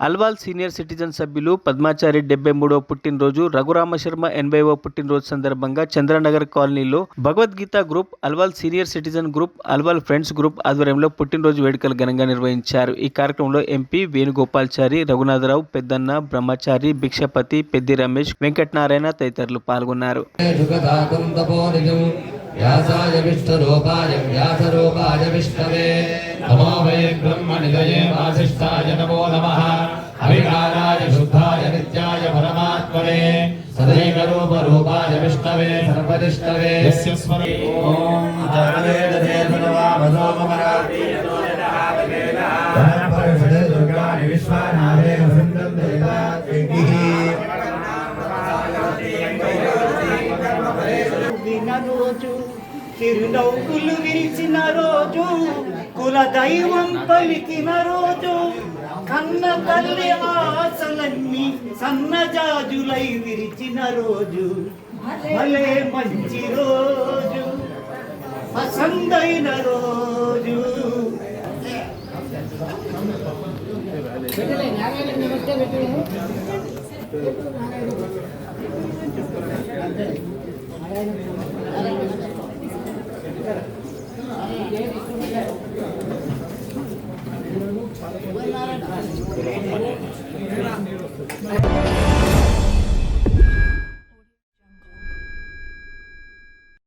Alwal senior citizen సభ్యులు పద్మాచారి 73వ పుట్టినరోజు, రఘురామశర్మ 80వ పుట్టినరోజు సందర్భంగా చంద్రనగర్ కాలనీలో Bhagavad Gita group, Alwal senior citizen group, Alwal friends group ఆధ్వర్యంలో పుట్టినరోజు వేడుకలు ఘనంగా నిర్వహించారు. ఈ కార్యక్రమంలో ఎంపీ వేణుగోపాల్చారి, రఘునాథరావు, పెద్దన్న, బ్రహ్మచారి, భిక్షపతి, పెద్ది రమేష్, వెంకటనారాయణ తదితరులు పాల్గొన్నారు. వ్యాసాయ విష్ణురూపాయ వ్యాసరూపాయ విష్ణవే నమో వై బ్రహ్మనిధయే వాసిష్ఠాయ నమో నమః అవికారాయ శుద్ధాయ నిత్యాయ పరమాత్మనే సదైకరూపరూపాయ విష్ణవే సర్వదిష్టవే యస్య స్మరే ఓం జాగరేణ దేవనవా వదోమరాతి యతోజనహావేన పరపరషడే దుర్గాని విశ్వనాథే వసంతం దేవాతిః రోజు చిరునవ్వులు విరిచిన రోజు, కుల దైవం పలికిన రోజు, కన్న తల్లి ఆశలన్నీ సన్నజాజులై విరిచిన రోజు, భలే మంచి రోజు, పసందైన రోజు.